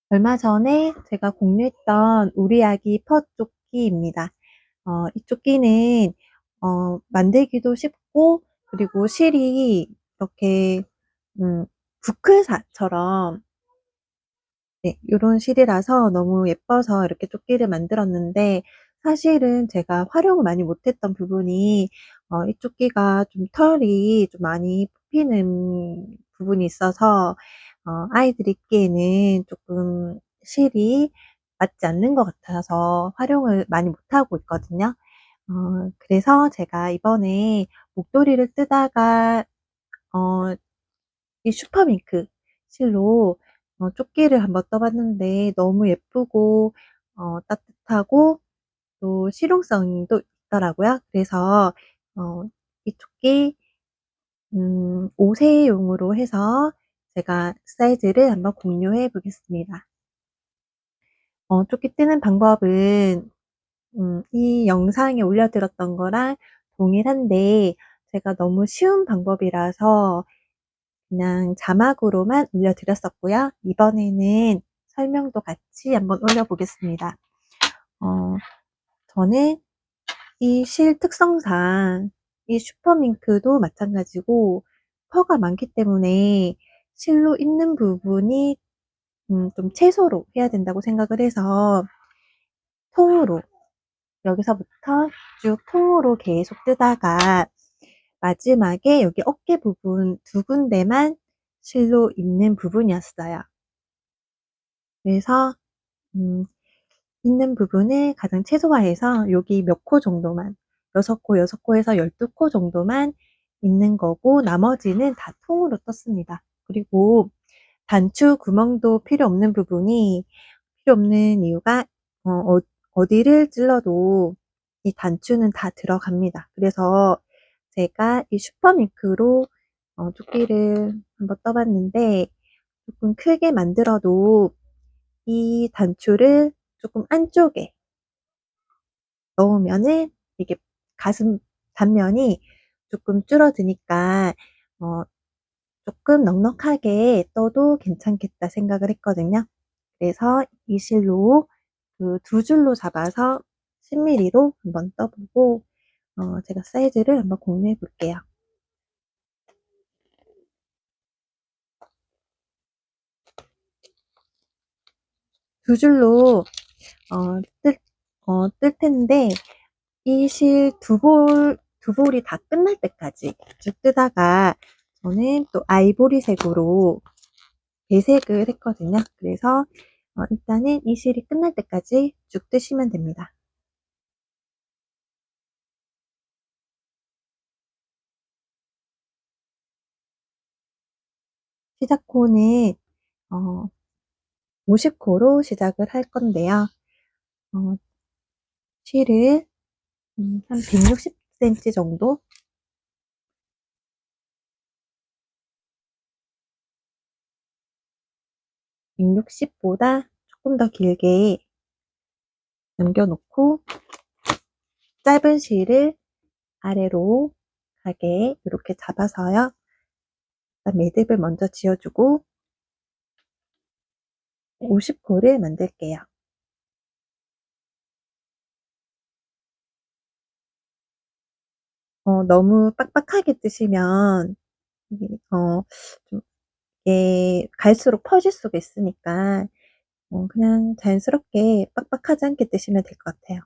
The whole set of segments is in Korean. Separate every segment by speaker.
Speaker 1: 얼마 전에 제가 공유했던 우리 아기 펫조끼입니다. 이 조끼는 만들기도 쉽고, 그리고 실이 이렇게 부클사처럼, 네, 요런 실이라서 너무 예뻐서 이렇게 조끼를 만들었는데, 사실은 제가 활용을 많이 못했던 부분이, 이 조끼가 좀 털이 좀 많이 뽑히는 부분이 있어서, 아이들이 입기에는 조금 실이 맞지 않는 것 같아서 활용을 많이 못하고 있거든요. 그래서 제가 이번에 목도리를 뜨다가, 어, 이 슈퍼밍크 실로 조끼를 한번 떠봤는데 너무 예쁘고 따뜻하고 또 실용성도 있더라고요. 그래서 어, 이 조끼 옷의용으로 해서 제가 사이즈를 한번 공유해 보겠습니다. 조끼 뜨는 방법은 이 영상에 올려드렸던 거랑 동일한데 제가 너무 쉬운 방법이라서 그냥 자막으로만 올려드렸었고요. 이번에는 설명도 같이 한번 올려보겠습니다. 어, 저는 이 실 특성상 이 슈퍼밍크도 마찬가지고 퍼가 많기 때문에 실로 있는 부분이 좀 채소로 해야 된다고 생각을 해서 통으로, 여기서부터 쭉 통으로 계속 뜨다가 마지막에 여기 어깨 부분 두 군데만 실로 있는 부분이었어요. 그래서 음, 있는 부분을 가장 최소화해서 여기 몇 코 정도만, 6코, 6코에서 12코 정도만 있는 거고 나머지는 다 통으로 떴습니다. 그리고 단추 구멍도 필요 없는 부분이 필요 없는 이유가 어디를 찔러도 이 단추는 다 들어갑니다. 그래서 제가 이 슈퍼미크로 조끼를 한번 떠봤는데 조금 크게 만들어도 이 단추를 조금 안쪽에 넣으면은 이게 가슴 단면이 조금 줄어드니까 어, 조금 넉넉하게 떠도 괜찮겠다 생각을 했거든요. 그래서 이 실로 그 두 줄로 잡아서 10mm로 한번 떠보고 제가 사이즈를 한번 공유해 볼게요. 두 줄로 어, 뜰, 뜰 텐데 이 실 두 볼이 다 끝날 때까지 쭉 뜨다가 저는 또 아이보리색으로 배색을 했거든요. 그래서 일단은 이 실이 끝날 때까지 쭉 뜨시면 됩니다. 시작코는 어, 50코로 시작을 할 건데요. 어, 실을 한 160cm 정도 160보다 조금 더 길게 남겨놓고 짧은 실을 아래로 가게 이렇게 잡아서요. 일단 매듭을 먼저 지어주고 50코를 만들게요. 너무 빡빡하게 뜨시면 이게, 좀 이게 갈수록 퍼질 수가 있으니까 그냥 자연스럽게 빡빡하지 않게 뜨시면 될 것 같아요.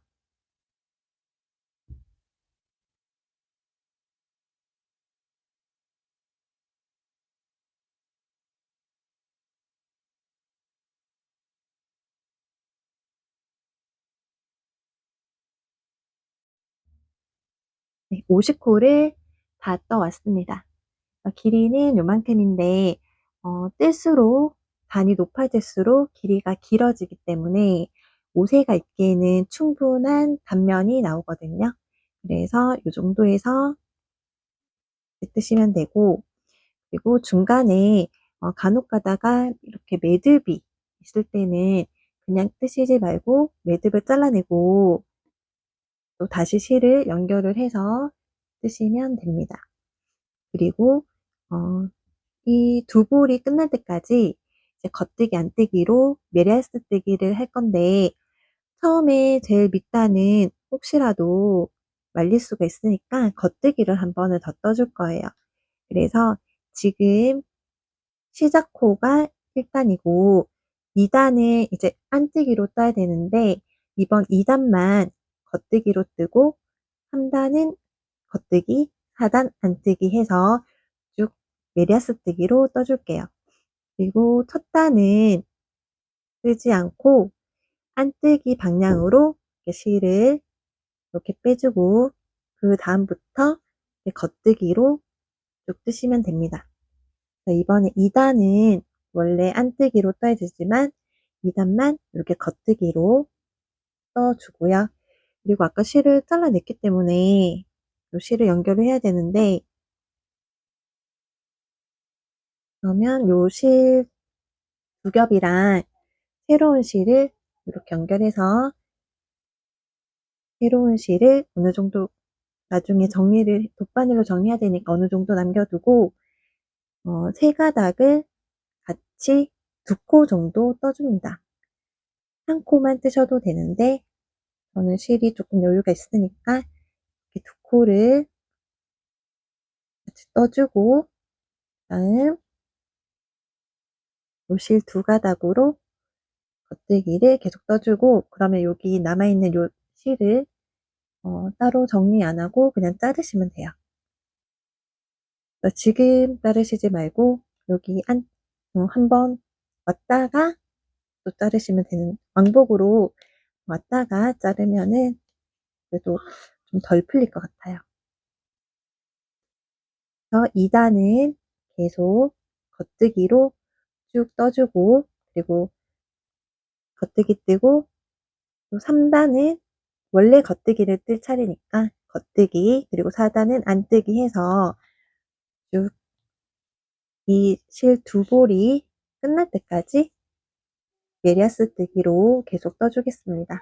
Speaker 1: 네, 50코를 다 떠왔습니다. 길이는 요만큼인데 뜰수록 단이 높아질수록 길이가 길어지기 때문에 옷에가 입기에는 충분한 단면이 나오거든요. 그래서 이 정도에서 뜨시면 되고 그리고 중간에 간혹 가다가 이렇게 매듭이 있을 때는 그냥 뜨시지 말고 매듭을 잘라내고 또 다시 실을 연결을 해서 뜨시면 됩니다. 그리고 이 두 볼이 끝날 때까지 이제 겉뜨기 안뜨기로 메리아스 뜨기를 할 건데 처음에 제일 밑단은 혹시라도 말릴 수가 있으니까 겉뜨기를 한 번을 더 떠줄 거예요. 그래서 지금 시작 코가 1단이고 2단을 이제 안뜨기로 떠야 되는데 이번 2단만 겉뜨기로 뜨고 3단은 겉뜨기, 4단 안뜨기 해서 쭉 메리아스 뜨기로 떠줄게요. 그리고 첫 단은 뜨지 않고 안뜨기 방향으로 실을 이렇게 빼주고 그 다음부터 겉뜨기로 쭉 뜨시면 됩니다. 이번에 2단은 원래 안뜨기로 떠야 되지만 2단만 이렇게 겉뜨기로 떠주고요. 그리고 아까 실을 잘라냈기 때문에 이 실을 연결을 해야 되는데 그러면 요 실 두 겹이랑 새로운 실을 이렇게 연결해서 새로운 실을 어느 정도 나중에 정리를 돗바늘로 정리해야 되니까 어느 정도 남겨두고 세 가닥을 같이 2코 정도 떠줍니다. 한 코만 뜨셔도 되는데 저는 실이 조금 여유가 있으니까 이렇게 2코를 같이 떠주고 다음 요 실 두 가닥으로 겉뜨기를 계속 떠주고 그러면 여기 남아있는 요 실을 따로 정리 안 하고 그냥 자르시면 돼요. 지금 자르시지 말고 여기 한번 왔다가 또 자르시면 되는 왕복으로 왔다가 자르면은 그래도 좀 덜 풀릴 것 같아요. 그래서 2단은 계속 겉뜨기로 쭉 떠주고 그리고 겉뜨기 뜨고 또 3단은 원래 겉뜨기를 뜰 차례니까 겉뜨기 그리고 4단은 안뜨기 해서 쭉 이 실 두 볼이 끝날 때까지 메리아스 뜨기로 계속 떠주겠습니다.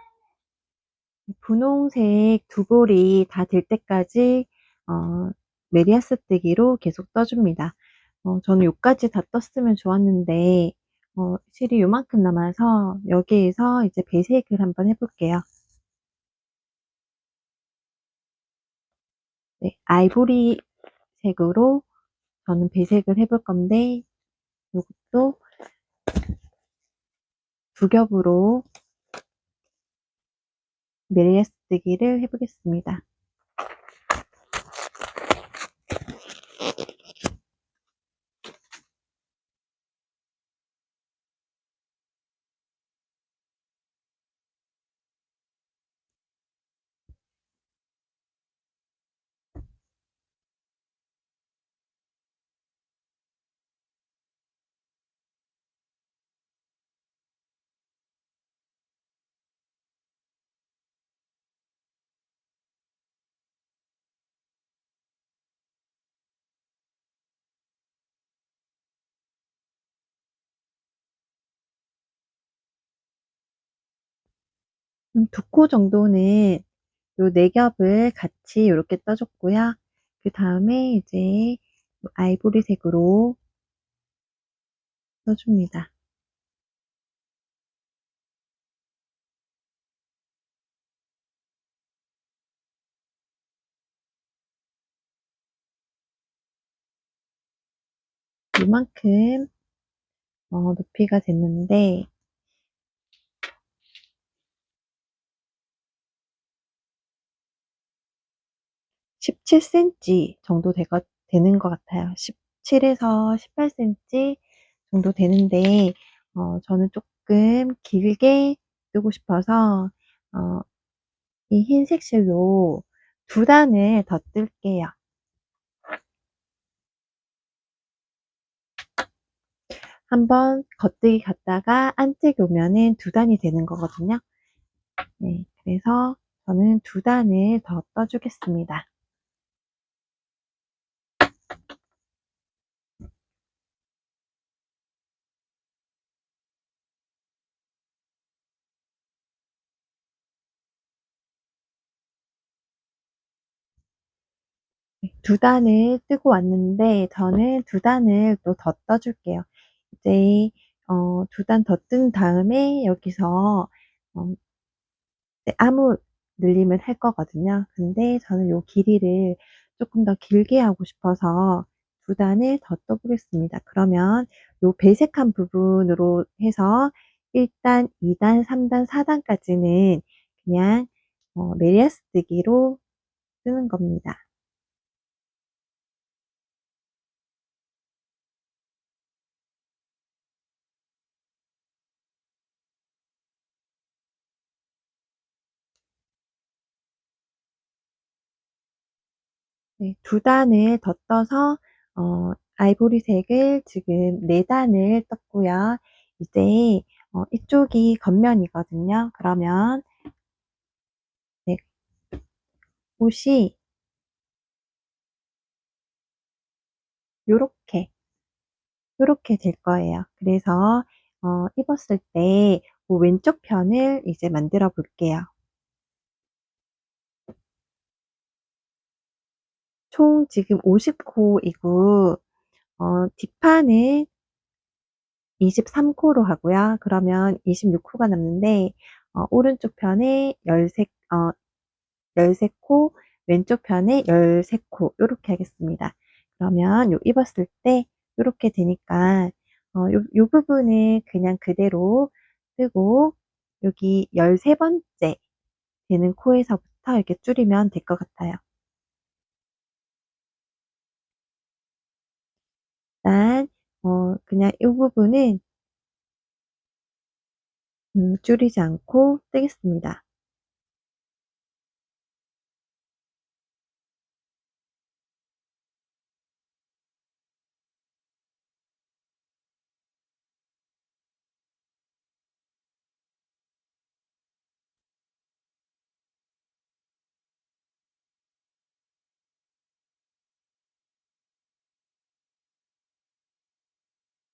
Speaker 1: 분홍색 두 볼이 다 될 때까지 메리아스 뜨기로 계속 떠줍니다. 저는 요까지 다 떴으면 좋았는데 실이 요만큼 남아서 여기에서 이제 배색을 한번 해볼게요. 네, 아이보리 색으로 저는 배색을 해볼 건데 요것도 두 겹으로 메리아스 뜨기를 해보겠습니다. 두 코 정도는 요 네 겹을 같이 이렇게 떠줬고요. 그 다음에 이제 아이보리색으로 떠줍니다. 이만큼 높이가 됐는데 17cm 정도 되는 것 같아요. 17에서 18cm 정도 되는데 저는 조금 길게 뜨고 싶어서 이 흰색 실로 두 단을 더 뜰게요. 한번 겉뜨기 갔다가 안뜨기 오면은 두 단이 되는 거거든요. 네, 그래서 저는 두 단을 더 떠주겠습니다. 네, 두 단을 뜨고 왔는데 저는 두 단을 또 더 떠줄게요. 이제 두 단 더 뜬 다음에 여기서 어 네 아무 늘림을 할 거거든요. 근데 저는 요 길이를 쪼끔 더 길게 하고 싶어서 두 단을 더 떠 보겠습니다. 그러면 요 배색한 부분으로 해서 1 단, 2 단, 3 단, 4 단까지는 그냥 메리아스 뜨기로 뜨는 겁니다. 네. 두 단을 더 떠서 아이보리색을 지금 4 단을 떴고요. 이제 이쪽이 겉면이거든요. 그러면 네 옷이 요렇게, 요렇게 될 거예요. 그래서 입었을 때 그 왼쪽 편을 이제 만들어 볼게요. 총 지금 50코이고 뒷판은 23코로 하고요. 그러면 26코가 남는데 오른쪽 편에 13코, 왼쪽 편에 13코 요렇게 하겠습니다. 그러면 입었을 때 요렇게 되니까 요 부분을 그냥 그대로 뜨고 여기 13번째 되는 코에서부터 이렇게 줄이면 될 것 같아요. 일단 그냥 이 부분은 줄이지 않고 뜨겠습니다.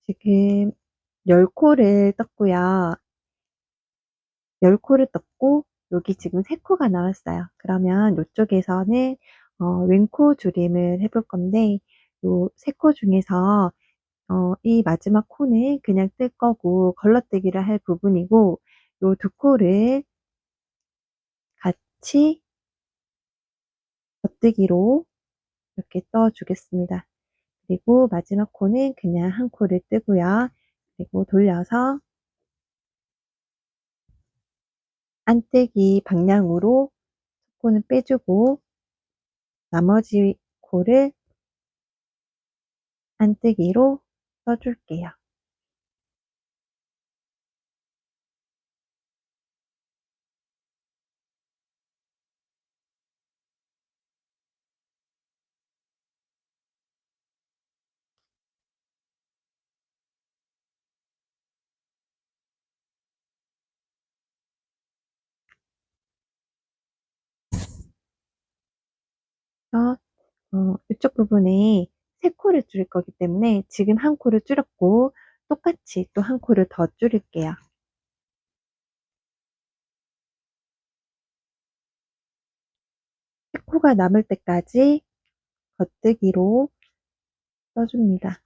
Speaker 1: 지금 10코를 떴고요. 10코를 떴고 여기 지금 3코가 남았어요. 그러면 요쪽에서는 왼코 줄임을 해볼 건데 요 3코 중에서 이 마지막 코는 그냥 뜰 거고 걸러뜨기를 할 부분이고 요 2 코를 같이 겉뜨기로 이렇게 떠 주겠습니다. 그리고 마지막 코는 그냥 1 코를 뜨고요. 그리고 돌려서 안뜨기 방향으로 코는 빼주고 나머지 코를 안뜨기로 떠 줄게요. 그래서 이쪽 부분에 3 코를 줄일 거기 때문에 지금 1 코를 줄였고 똑같이 또 1 코를 더 줄일게요. 3 코가 남을 때까지 겉뜨기로 떠 줍니다.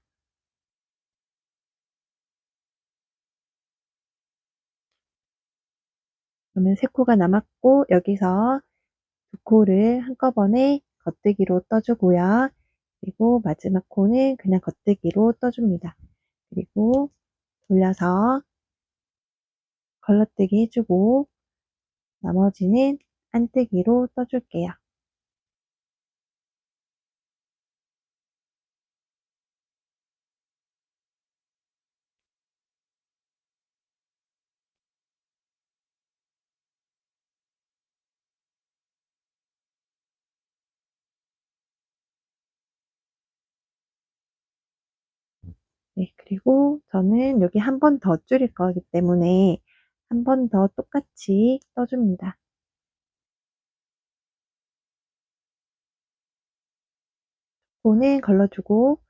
Speaker 1: 그러면 3 코가 남았고 여기서 2 코를 한꺼번에 겉뜨기로 떠 주고요. 그리고 마지막 코는 그냥 겉뜨기로 떠 줍니다. 그리고 돌려서 걸러뜨기 해 주고 나머지는 안뜨기로 떠 줄게요. 네. 그리고 저는 여기 1번 더 줄일 거기 때문에 1번 더 똑같이 떠 줍니다. 코는 걸러 주고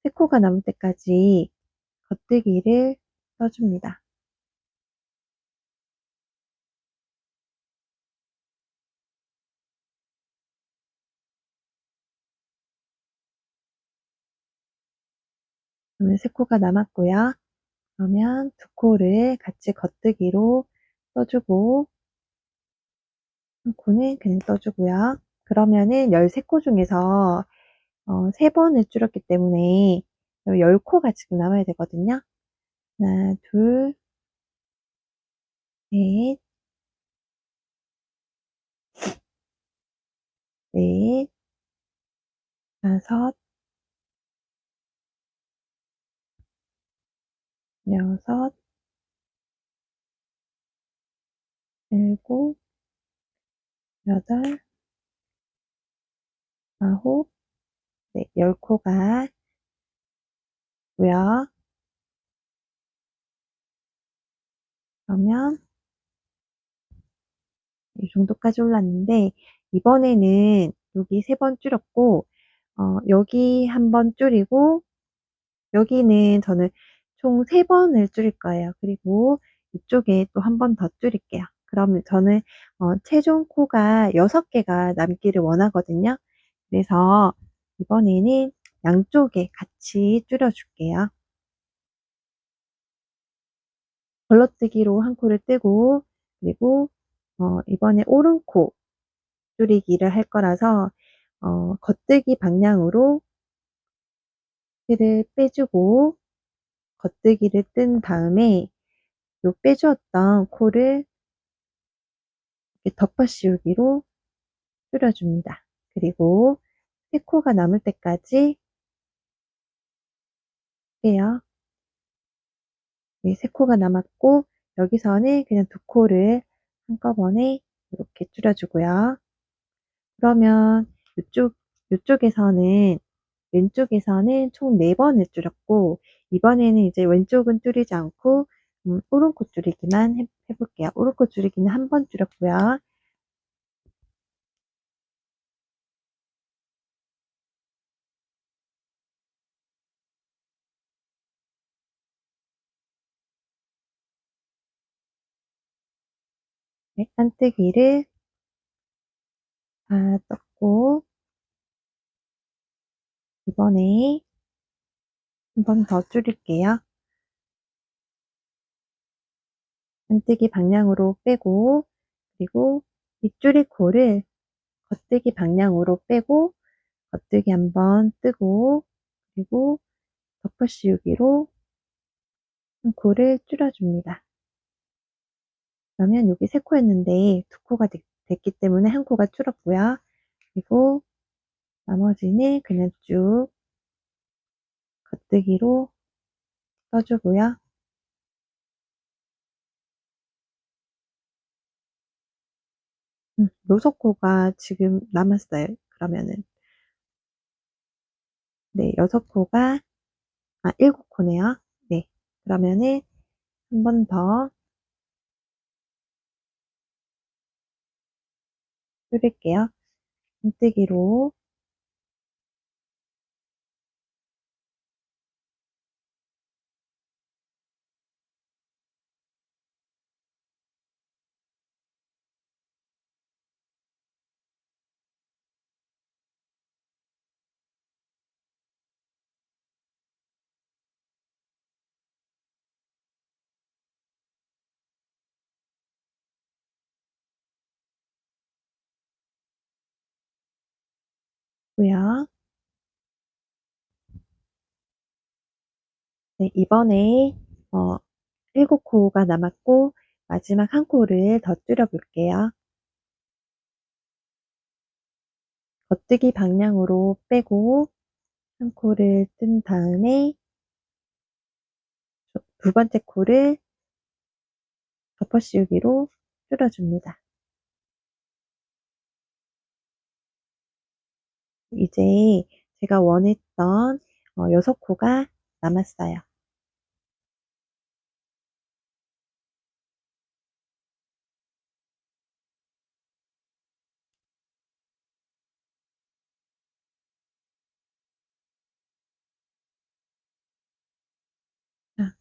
Speaker 1: 3 코가 남을 때까지 겉뜨기를 떠 줍니다. 그러면 3 코가 남았고요. 그러면 두 코를 같이 겉뜨기로 떠주고 한 코는 그냥 떠주고요. 그러면은 13코 중에서 3번을 줄였기 때문에 10코가 지금 남아야 되거든요. 하나, 둘, 셋, 넷, 다섯, 여섯, 일곱, 여덟, 아홉, 네, 10코가 고요. 그러면 이 정도까지 올랐는데 이번에는 여기 3번 줄였고 여기 한 번 줄이고 여기는 저는 총 3번을 줄일 거예요. 그리고 이쪽에 또 한 번 더 줄일게요. 그러면 저는 최종 코가 6개가 남기를 원하거든요. 그래서 이번에는 양쪽에 같이 줄여줄게요. 걸러뜨기로 한 코를 뜨고 그리고 이번에 오른코 줄이기를 할 거라서 겉뜨기 방향으로 티를 빼주고 겉뜨기를 뜬 다음에 요 빼주었던 코를 이렇게 덮어 씌우기로 줄여줍니다. 그리고 3코가 남을 때까지 해요. 네, 3코가 남았고 여기서는 그냥 2코를 한꺼번에 이렇게 줄여주고요. 그러면 이쪽에서는 왼쪽에서는 총 4번을 줄였고 이번에는 이제 왼쪽은 줄이지 않고 오른코 줄이기만 해볼게요. 오른코 줄이기는 한 번 줄였고요. 네, 깐뜨기를 다 떴고 이번에 한 번 더 줄일게요. 깐뜨기 방향으로 빼고 그리고 빗줄이 코를 겉뜨기 방향으로 빼고 겉뜨기 한 번 뜨고 그리고 덮어 씌우기로 한 코를 줄여줍니다. 그러면 여기 3코였는데 2코가 됐기 때문에 한 코가 줄었고요. 그리고 나머지는 그냥 쭉 겉뜨기로 떠주고요. 요소코가 지금 남았어요. 그러면은 네, 6코가 7코네요. 네, 그러면은 한 번 더 줄일게요. 끈뜨기로 고요. 네, 이번에 어, 7코가 남았고 마지막 한 코를 더 줄여볼게요. 겉뜨기 방향으로 빼고 한 코를 뜬 다음에 두 번째 코를 덮어 씌우기로 줄여줍니다. 이제 제가 원했던 6코가 남았어요.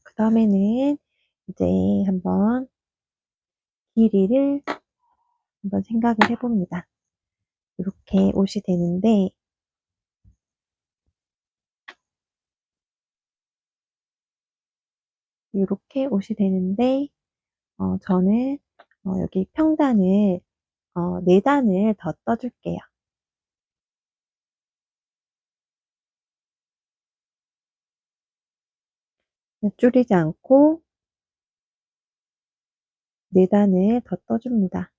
Speaker 1: 그 다음에는 이제 한번 길이를 한번 생각을 해봅니다. 이렇게 옷이 되는데 요렇게 옷이 되는데 저는 여기 평단을 4단을 더 떠 줄게요. 줄이지 않고 4단을 더 떠 줍니다.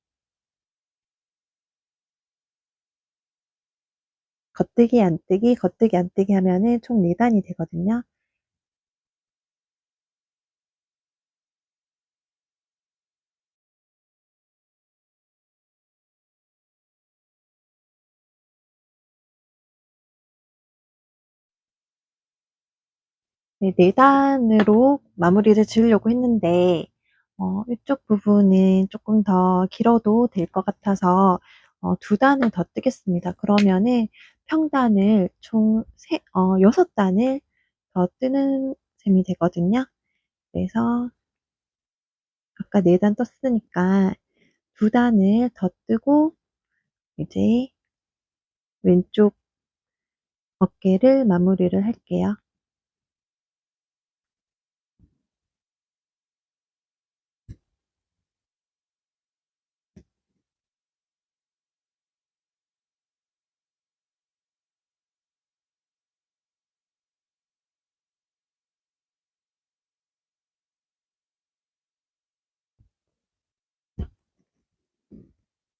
Speaker 1: 겉뜨기, 안뜨기, 겉뜨기, 안뜨기 하면은 총 4단이 되거든요. 네, 4단으로 마무리를 지으려고 했는데 이쪽 부분은 조금 더 길어도 될 것 같아서 2단을 더 뜨겠습니다. 그러면은 평단을 총 6단을 더 뜨는 셈이 되거든요. 그래서 아까 4단 떴으니까 2단을 더 뜨고 이제 왼쪽 어깨를 마무리를 할게요.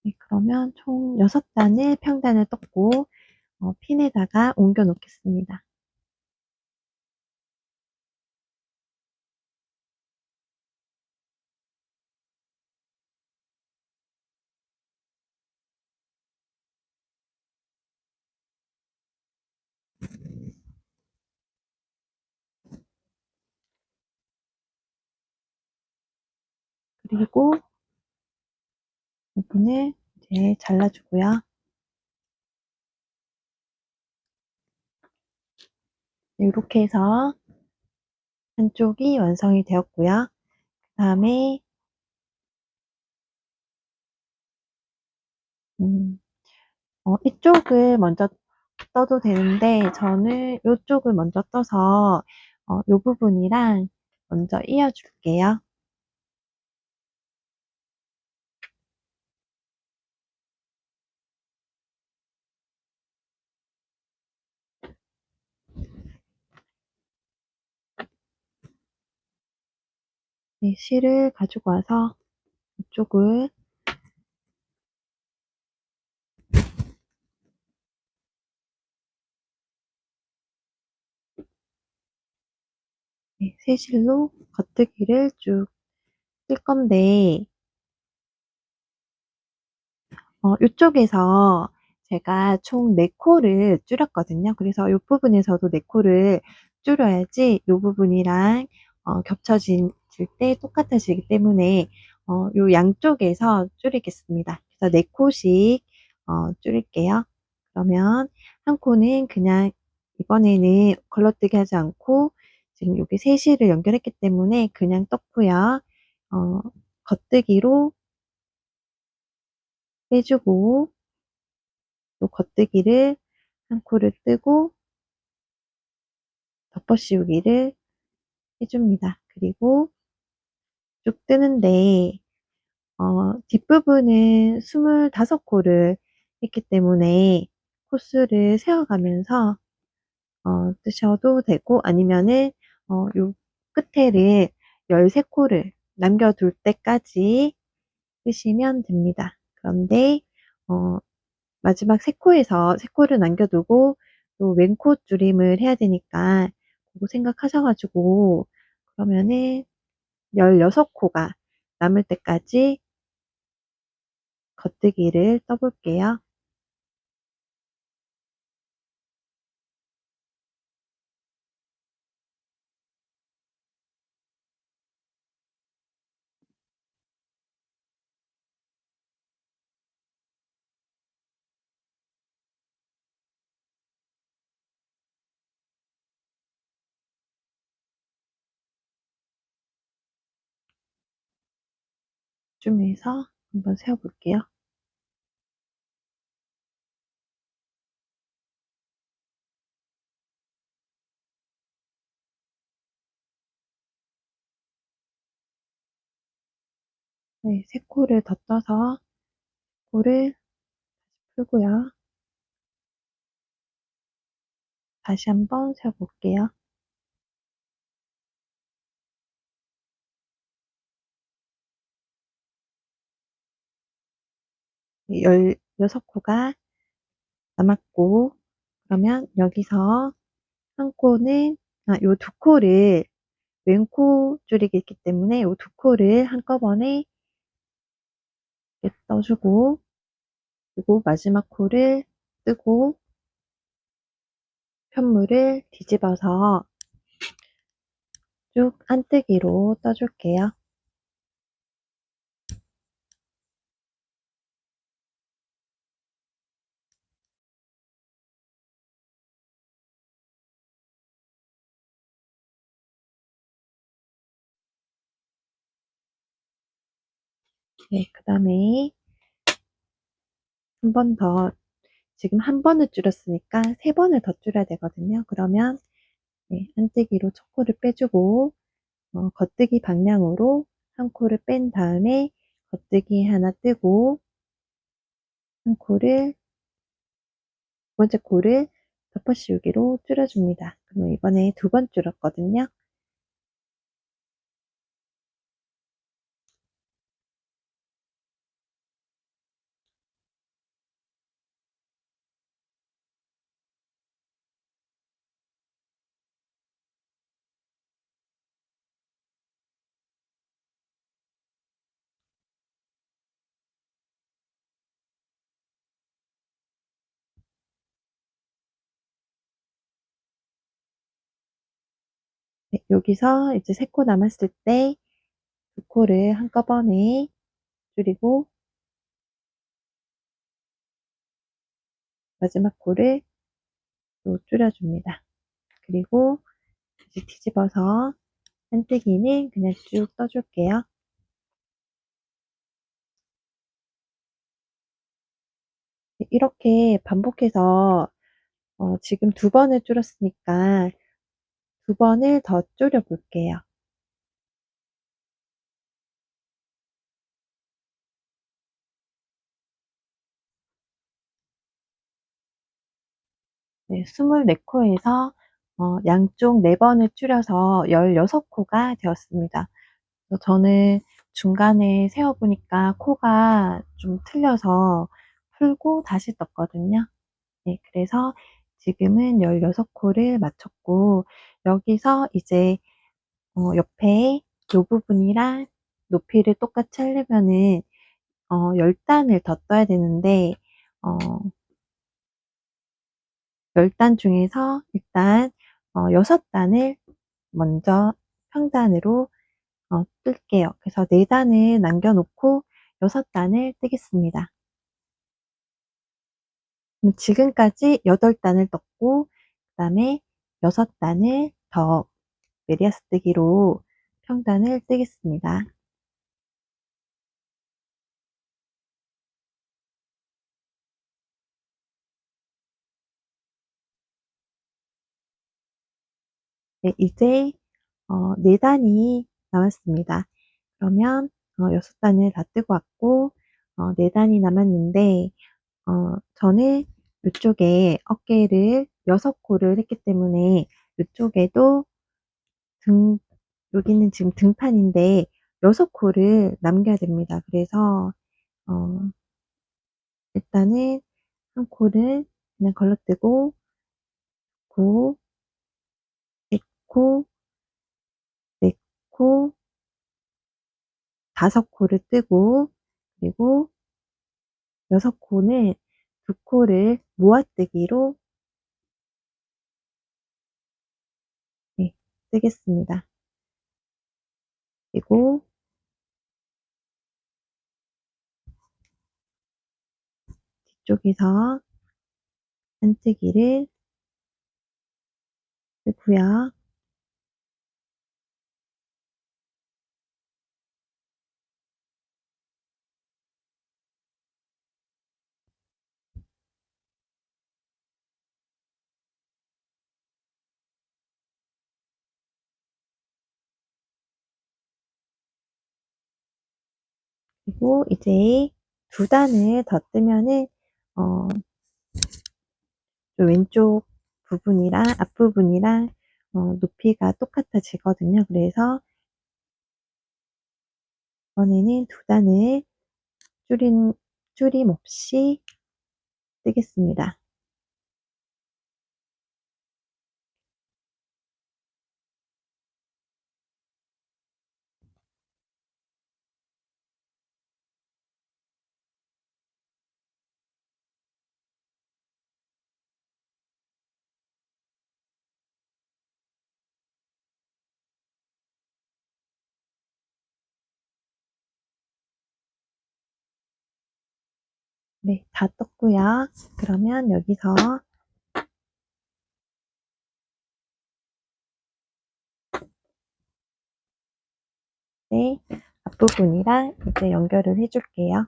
Speaker 1: 네, 그러면 총 6단을 평단을 떴고 핀에다가 옮겨 놓겠습니다. 그리고 부분을 이제 잘라주고요. 이렇게 해서 한쪽이 완성이 되었고요. 그 다음에 이쪽을 먼저 떠도 되는데 저는 이쪽을 먼저 떠서 이 부분이랑 먼저 이어줄게요. 네, 실을 가지고 와서 이쪽을 네, 새실로 겉뜨기를 쭉 뜰 건데 이쪽에서 제가 총 4코를 줄였거든요. 그래서 이 부분에서도 4코를 줄여야지 이 부분이랑 겹쳐질 때 똑같아지기 때문에 요 양쪽에서 줄이겠습니다. 그래서 4코씩 줄일게요. 그러면 한 코는 그냥 이번에는 걸러뜨기 하지 않고 지금 여기 세실을 연결했기 때문에 그냥 떴고요. 어, 겉뜨기로 빼주고 또 겉뜨기를 한 코를 뜨고 덮어 씌우기를 해줍니다. 그리고 쭉 뜨는데 뒷부분은 25코를 했기 때문에 코수를 세어가면서 뜨셔도 되고 아니면은 요 끝에를 13코를 남겨둘 때까지 뜨시면 됩니다. 그런데 어, 마지막 3코에서 3코를 남겨두고 또 왼코 줄임을 해야 되니까 그거 생각하셔가지고 그러면은 16코가 남을 때까지 겉뜨기를 떠볼게요. 좀 해서 한번 세어볼게요. 네, 세 코를 더 떠서 코를 풀고요. 다시 한번 세워볼게요. 16코가 남았고, 그러면 여기서 한 코는, 요 두 코를, 왼코 줄이기 있기 때문에 요 두 코를 한꺼번에 이렇게 떠주고, 그리고 마지막 코를 뜨고, 편물을 뒤집어서 쭉 안뜨기로 떠줄게요. 네, 그 다음에 한 번 더, 지금 한 번을 줄였으니까 세 번을 더 줄여야 되거든요. 그러면 네, 안뜨기로 첫 코를 빼주고 겉뜨기 방향으로 한 코를 뺀 다음에 겉뜨기 하나 뜨고 한 코를 두 번째 코를 덮어 씌우기로 줄여줍니다. 그러면 이번에 두 번 줄였거든요. 네, 여기서 이제 세 코 남았을 때 두 코를 한꺼번에 줄이고 마지막 코를 또 줄여줍니다. 그리고 이제 뒤집어서 한뜨기는 그냥 쭉 떠줄게요. 네, 이렇게 반복해서 지금 두 번을 줄였으니까 두 번을 더 줄여 볼게요. 네, 24코에서 양쪽 4번을 줄여서 16코가 되었습니다. 저는 중간에 세어보니까 코가 좀 틀려서 풀고 다시 떴거든요. 네, 그래서 지금은 16코를 마쳤고, 여기서 이제 옆에 이 부분이랑 높이를 똑같이 하려면은 10단을 더 떠야 되는데, 어, 10단 중에서 일단 6단을 먼저 평단으로 뜰게요. 그래서 4단을 남겨놓고 6단을 뜨겠습니다. 그럼 지금까지 8단을 떴고, 그 다음에 6단을 더 메리아스 뜨기로 평단을 뜨겠습니다. 네, 이제 4단이 남았습니다. 그러면 6단을 다 뜨고 왔고 4단이 남았는데 저는 이쪽에 어깨를 6코를 했기 때문에 이쪽에도 등 여기는 지금 등판인데 6코를 남겨야 됩니다. 그래서 어, 일단은 한 코를 그냥 걸러뜨고 코, 2코, 4코, 5코를 뜨고 그리고 6코는 2코를 모아뜨기로 네, 뜨겠습니다. 그리고 뒤쪽에서 한뜨기를 뜨고요. 그리고 이제 두 단을 더 뜨면은 어 왼쪽 부분이랑 앞부분이랑 높이가 똑같아지거든요. 그래서 이번에는 두 단을 줄임 없이 뜨겠습니다. 네, 다 떴고요. 그러면 여기서 네, 앞부분이랑 이제 연결을 해줄게요.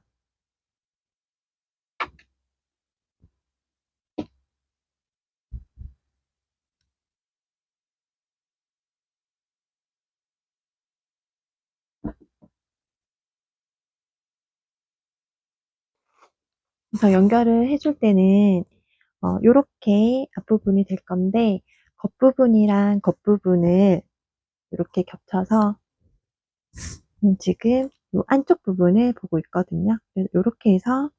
Speaker 1: 그래서 연결을 해줄 때는 요렇게 앞부분이 될 건데 겉부분이랑 겉부분을 이렇게 겹쳐서 지금 요 안쪽 부분을 보고 있거든요. 그래서 요렇게 해서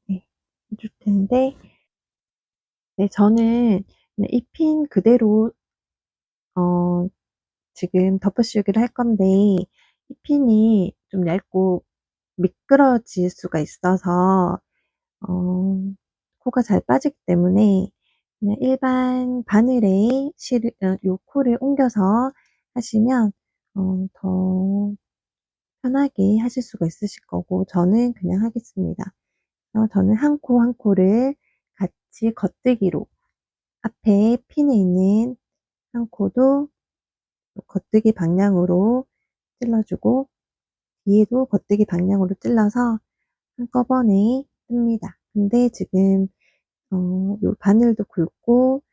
Speaker 1: 네, 해줄 텐데 네, 저는 이 핀 그대로 어, 지금 덮어씌우기를 할 건데 이 핀이 좀 얇고 미끄러질 수가 있어서 어, 코가 잘 빠지기 때문에 그냥 일반 바늘에 요 코를 옮겨서 하시면 더 편하게 하실 수가 있으실 거고 저는 그냥 하겠습니다. 저는 한 코 한 코를 같이 겉뜨기로 앞에 핀에 있는 한 코도 겉뜨기 방향으로 찔러주고 뒤에도 겉뜨기 방향으로 찔러서 한꺼번에 뜹니다. 근데 지금 요 바늘도 굵고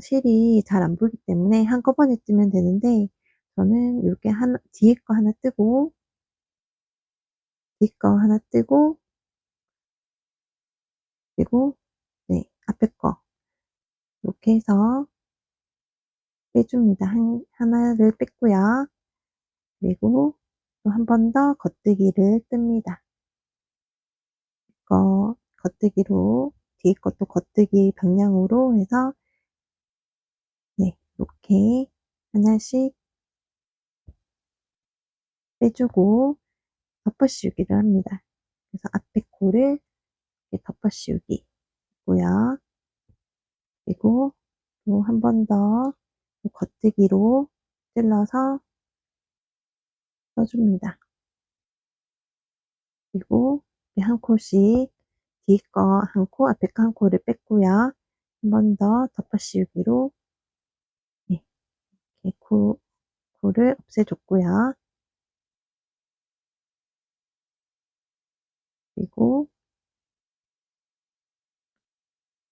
Speaker 1: 실이 잘 안 보이기 때문에 한꺼번에 뜨면 되는데 저는 이렇게 하나 뒤에 거 하나 뜨고 뒤에 거 하나 뜨고 그리고 네 앞에 거 이렇게 해서 빼줍니다. 하나를 뺐고요. 그리고 또 한 번 더 겉뜨기를 뜹니다. 겉뜨기로 뒤에 것도 겉뜨기 방향으로 해서 네 이렇게 하나씩 빼주고 덮어씌우기를 합니다. 그래서 앞에 코를 이렇게 덮어씌우기 고요. 그리고 또 한 번 더 겉뜨기로 찔러서 써줍니다. 그리고 한 코씩 뒤에 거 한 코, 앞에 거 한 코를 뺐고요. 한 번 더 덮어씌우기로 네, 이렇게 코를 없애줬고요. 그리고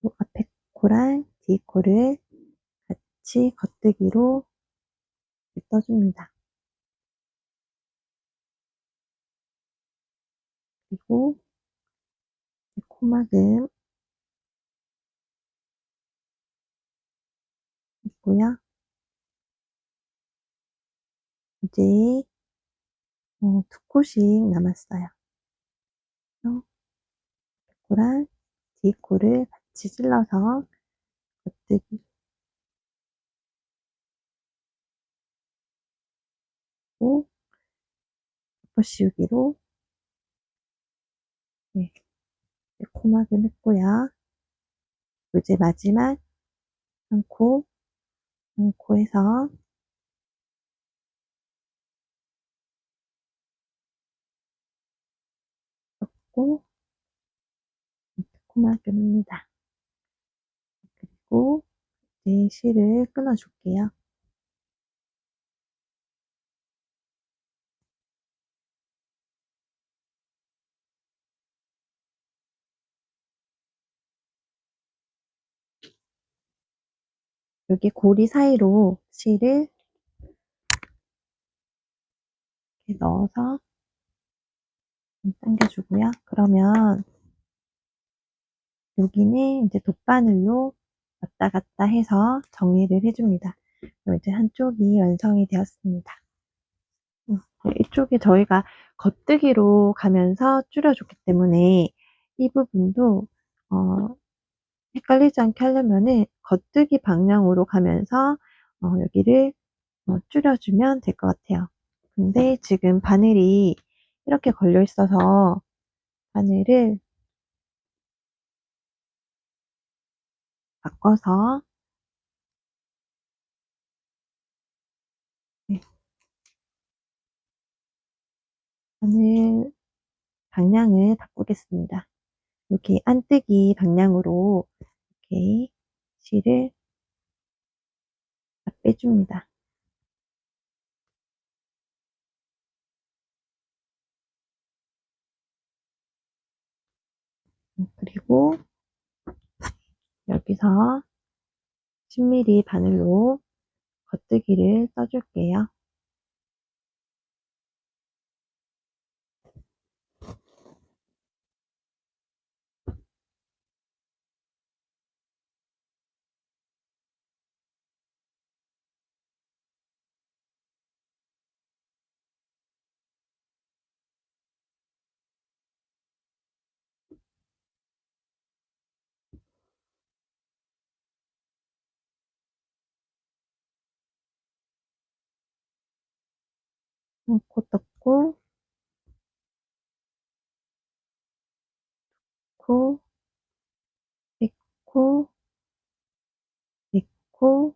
Speaker 1: 또 앞에 코랑 뒤에 코를 같이 겉뜨기로 떠줍니다. 그리고 코막음 있고요. 이제 두 코씩 남았어요. 그래서 코랑 뒤에 코를 같이 찔러서 겉뜨기로 덮어씌우기로 네, 코막음 했고요. 이제 마지막 한 코, 한 코에서 고 코막음 합니다. 그리고 이제 실을 끊어줄게요. 여기 고리 사이로 실을 이렇게 넣어서 당겨주고요. 그러면 여기는 이제 돗바늘로 왔다 갔다 해서 정리를 해줍니다. 그럼 이제 한쪽이 완성이 되었습니다. 이쪽에 저희가 겉뜨기로 가면서 줄여줬기 때문에 이 부분도 헷갈리지 않게 하려면은 겉뜨기 방향으로 가면서 여기를 줄여주면 될 것 같아요. 근데 지금 바늘이 이렇게 걸려 있어서 바늘을 바꿔서 네, 바늘 방향을 바꾸겠습니다. 이렇게 안뜨기 방향으로 이렇게 실을 다 빼줍니다. 그리고 여기서 10mm 바늘로 겉뜨기를 떠줄게요. 한 코 떴고, 코, 세 코, 네 코,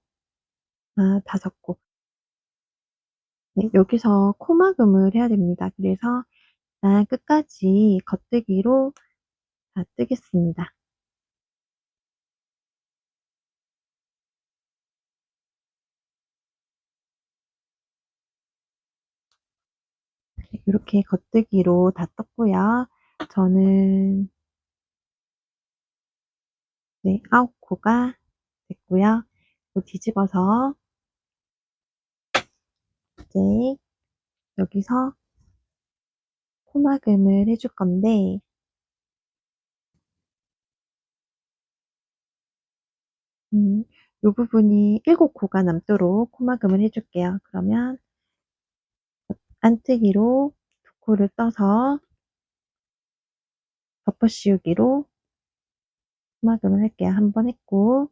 Speaker 1: 다섯 코. 네, 여기서 코막음을 해야 됩니다. 그래서 일단 끝까지 겉뜨기로 다 뜨겠습니다. 네, 이렇게 겉뜨기로 다 떴고요. 저는 네, 9코가 됐고요. 또 뒤집어서 이제 여기서 코막음을 해줄 건데, 이 부분이 7코가 남도록 코막음을 해줄게요. 그러면 안뜨기로 2코를 떠서 덮어 씌우기로 코막음을 할게요. 한 번 했고,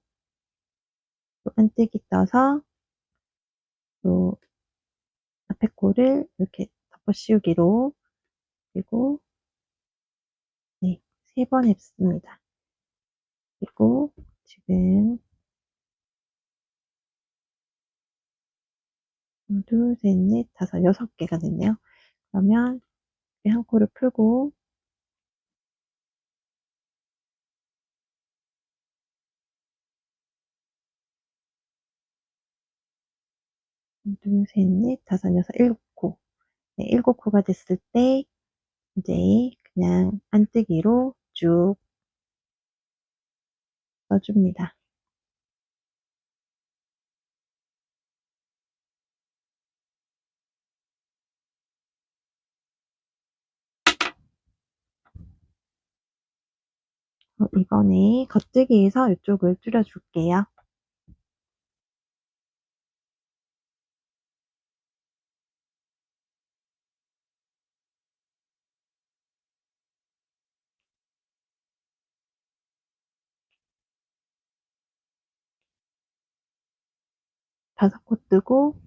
Speaker 1: 또 안뜨기 떠서 또 앞에 코를 이렇게 덮어 씌우기로, 그리고 네, 3번 했습니다. 그리고 지금 둘, 셋, 넷, 다섯, 6개가 됐네요. 그러면 한 코를 풀고 둘, 셋, 넷, 다섯, 여섯, 7코. 네, 7코가 됐을 때 이제 그냥 안뜨기로 쭉 떠줍니다. 이번에 겉뜨기에서 이쪽을 줄여줄게요. 다섯 코 뜨고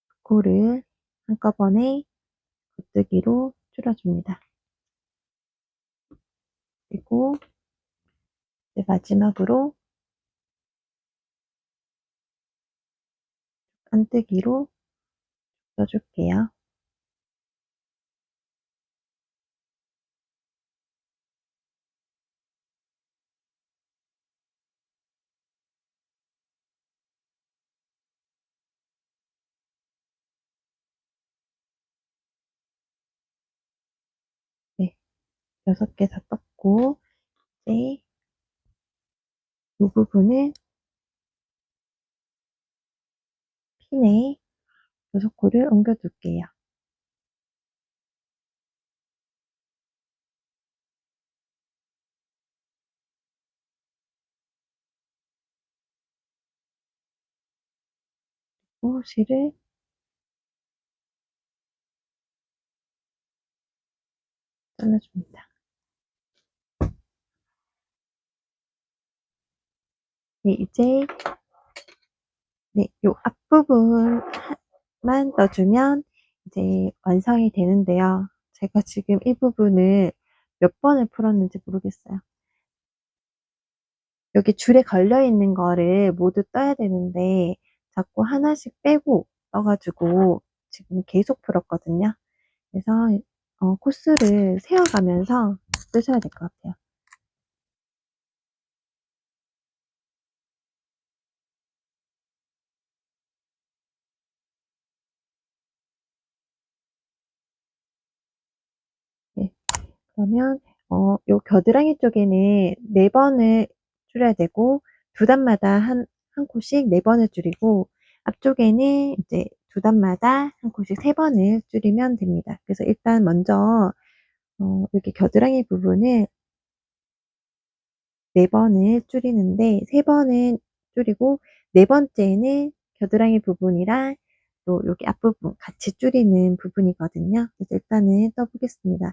Speaker 1: 두 코를 한꺼번에 겉뜨기로 줄여줍니다. 그리고 이제 마지막으로 안뜨기로 떠줄게요. 네, 6개 다 떴고 이제 이 부분을 핀에 6코를 옮겨 둘게요. 그리고 실을 잘라줍니다. 네, 이제 네, 요 앞부분만 떠주면 이제 완성이 되는데요. 제가 지금 이 부분을 몇 번을 풀었는지 모르겠어요. 여기 줄에 걸려 있는 거를 모두 떠야 되는데 자꾸 하나씩 빼고 떠가지고 지금 계속 풀었거든요. 그래서 코스를 세어가면서 뜨셔야 될 것 같아요. 네, 그러면 요 겨드랑이 쪽에는 4번을 줄여야 되고 두 단마다 한 코씩 4번을 줄이고 앞쪽에는 이제 두 단마다 한 코씩 3번을 줄이면 됩니다. 그래서 일단 먼저 이렇게 겨드랑이 부분을 4번을 줄이는데 3번은 줄이고 네 번째는 겨드랑이 부분이랑 또 여기 앞부분 같이 줄이는 부분이거든요. 그래서 일단은 떠보겠습니다.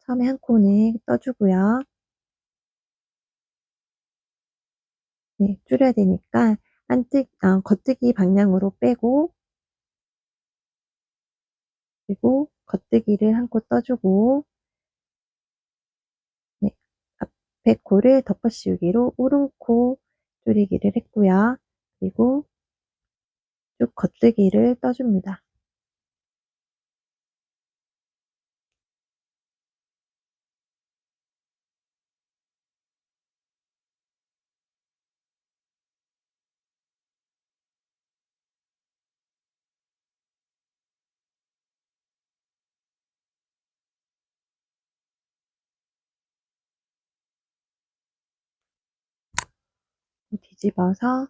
Speaker 1: 처음에 한 코는 떠주고요. 네, 줄여야 되니까 겉뜨기 방향으로 빼고 그리고 겉뜨기를 한 코 떠주고 네, 앞에 코를 덮어 씌우기로 오른코 줄이기를 했고요. 그리고 쭉 겉뜨기를 떠줍니다. 뒤집어서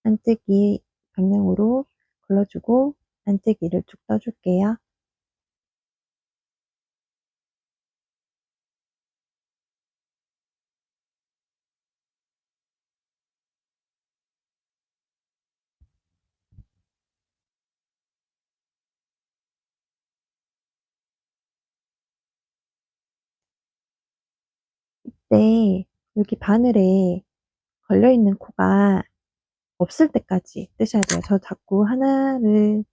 Speaker 1: 안뜨기 방향으로 걸러주고 안뜨기를 쭉 떠줄게요. 이때 여기 바늘에 걸려있는 코가 없을 때까지 뜨셔야 돼요. 저 자꾸 하나를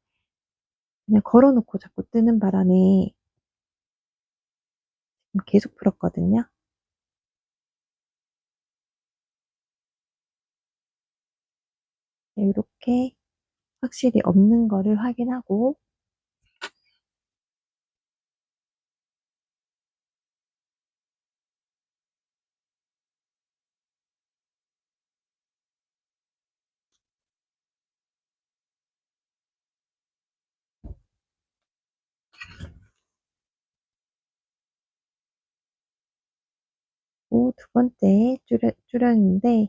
Speaker 1: 그냥 걸어놓고 자꾸 뜨는 바람에 계속 풀었거든요. 네, 이렇게 확실히 없는 거를 확인하고 두 번째 줄였는데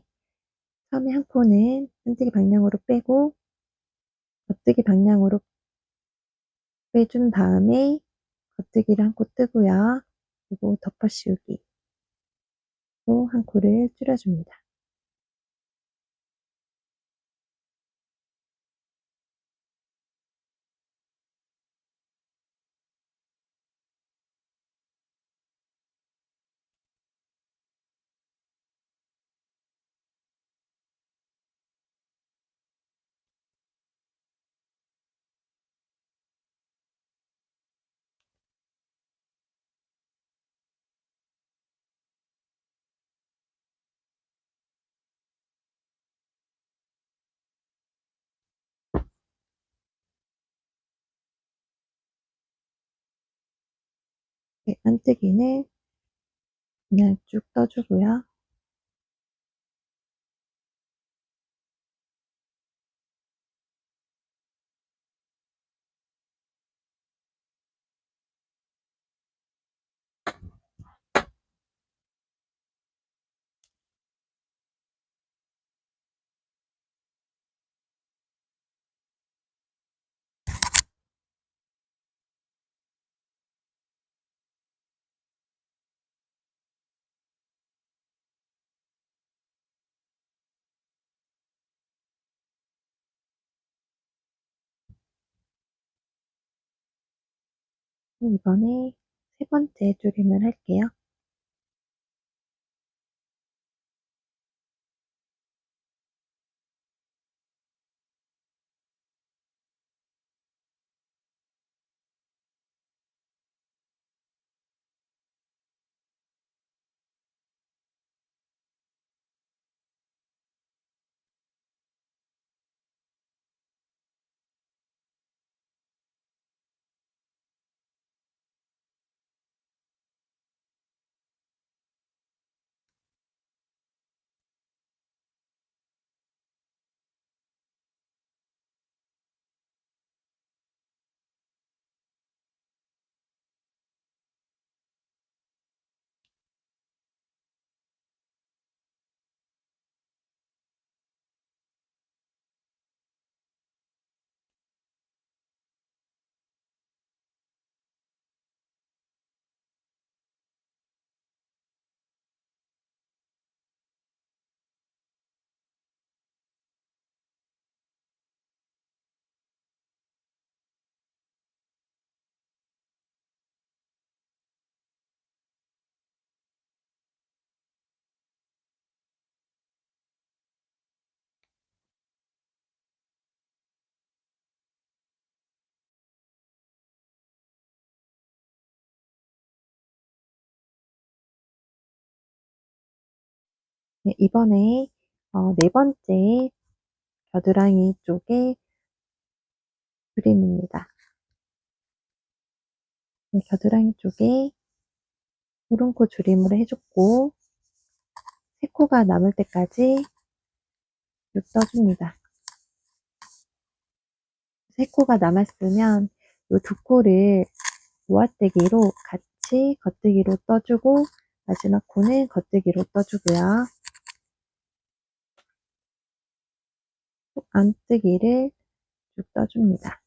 Speaker 1: 처음에 한 코는 한뜨기 방향으로 빼고 겉뜨기 방향으로 빼준 다음에 겉뜨기를 한 코 뜨고요. 그리고 덮어 씌우기 또 한 코를 줄여줍니다. 네, 안뜨기는 그냥 쭉 떠주고요. 이번에 세 번째 줄임을 할게요. 네, 이번에 네 번째 겨드랑이 쪽에 줄임입니다. 네, 겨드랑이 쪽에 오른코 줄임을 해줬고 세 코가 남을 때까지 쭉 떠줍니다. 세 코가 남았으면 이 두 코를 모아떼기로 같이 겉뜨기로 떠주고 마지막 코는 겉뜨기로 떠주고요. 안뜨기를 쭉 떠줍니다.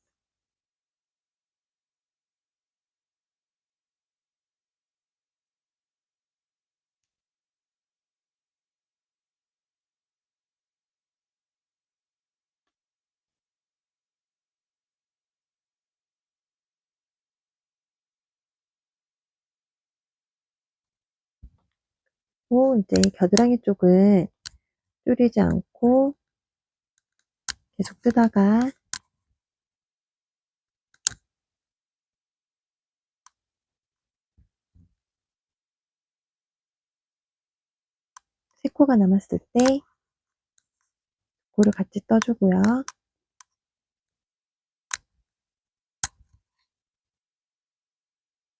Speaker 1: 이제 겨드랑이 쪽은 줄이지 않고 계속 뜨다가 세 코가 남았을 때 코를 같이 떠주고요.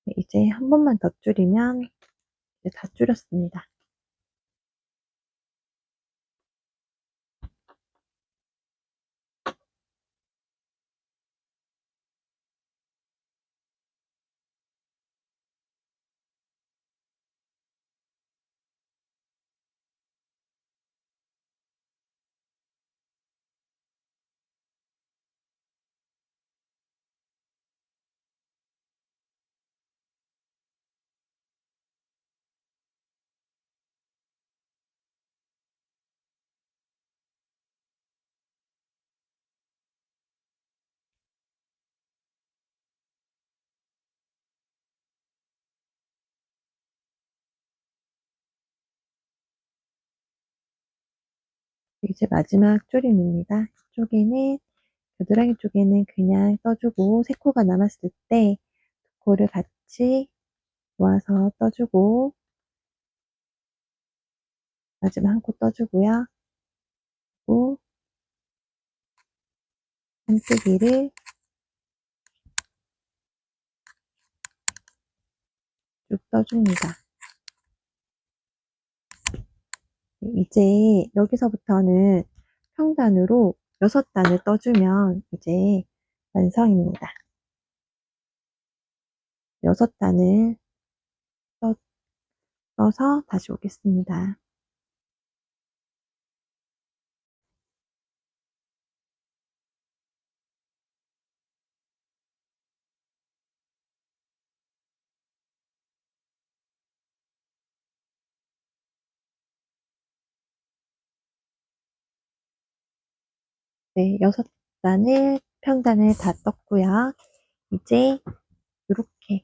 Speaker 1: 네, 이제 한 번만 더 줄이면 이제 다 줄였습니다. 이제 마지막 줄임입니다. 이쪽에는 겨드랑이 쪽에는 그냥 떠주고 세 코가 남았을 때 두 코를 같이 모아서 떠주고 마지막 한 코 떠주고요. 그리고 안뜨기를 쭉 떠줍니다. 이제 여기서부터는 평단으로 6단을 떠주면 이제 완성입니다. 6단을 떠서 다시 오겠습니다. 네, 6단을 평단을 다 떴고요. 이제 요렇게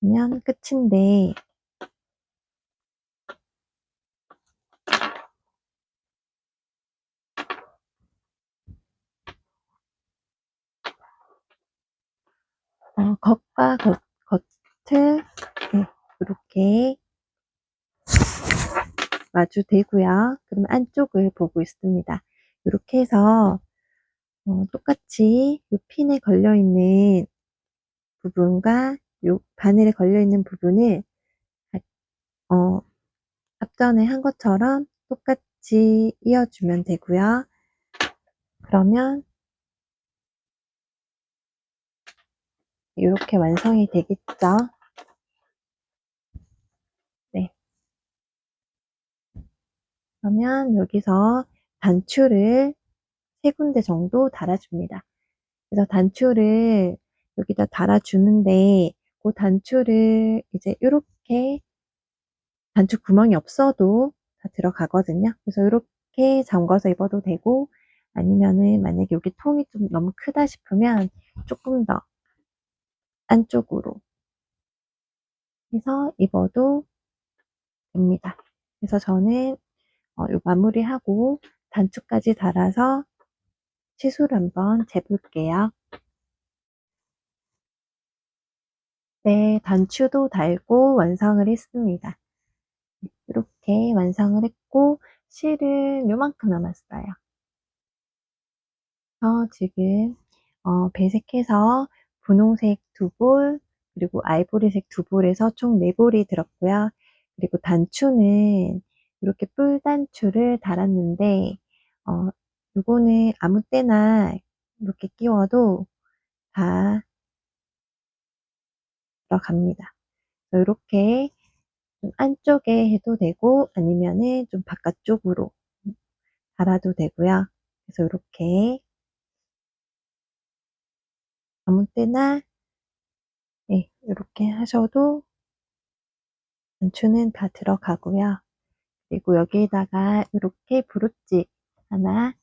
Speaker 1: 하면 끝인데, 겉과 겉을, 네, 이렇게 마주대고요. 그럼 안쪽을 보고 있습니다. 이렇게 해서 똑같이 이 핀에 걸려있는 부분과 요 바늘에 걸려있는 부분을 어, 앞전에 한 것처럼 똑같이 이어주면 되고요. 그러면 이렇게 완성이 되겠죠. 네. 그러면 여기서 단추를 3군데 정도 달아줍니다. 그래서 단추를 여기다 달아주는데, 그 단추를 이제 이렇게 단추 구멍이 없어도 다 들어가거든요. 그래서 이렇게 잠궈서 입어도 되고, 아니면은 만약에 여기 통이 좀 너무 크다 싶으면 조금 더 안쪽으로 해서 입어도 됩니다. 그래서 저는 요 마무리하고 단추까지 달아서 치수를 한번 재볼게요. 네, 단추도 달고 완성을 했습니다. 이렇게 완성을 했고, 실은 요만큼 남았어요. 지금 배색해서 분홍색 2볼, 그리고 아이보리색 2볼에서 총 4볼이 들었고요. 그리고 단추는 이렇게 뿔단추를 달았는데, 요거는 아무 때나 이렇게 끼워도 다 들어갑니다. 이렇게 좀 안쪽에 해도 되고, 아니면은 좀 바깥쪽으로 달아도 되고요. 그래서 이렇게 아무 때나, 네, 이렇게 하셔도 단추는 다 들어가고요. 그리고 여기에다가 이렇게 브로치 하나,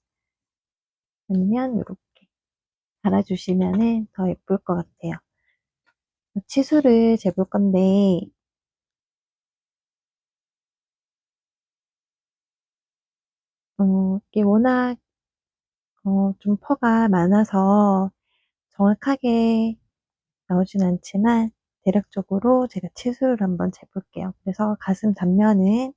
Speaker 1: 아니면 이렇게 달아주시면 더 예쁠 것 같아요. 치수를 재볼 건데, 이게 워낙 좀 퍼가 많아서 정확하게 나오진 않지만, 대략적으로 제가 치수를 한번 재볼게요. 그래서 가슴 단면은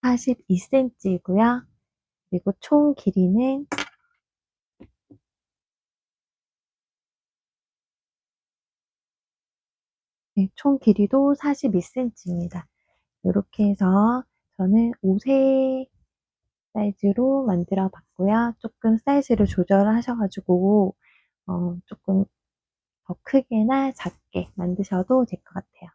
Speaker 1: 42cm이고요. 그리고 총 길이는 네, 총 길이도 42cm입니다. 이렇게 해서 저는 5세 사이즈로 만들어 봤고요. 조금 사이즈를 조절하셔가지고 조금 더 크게나 작게 만드셔도 될 것 같아요.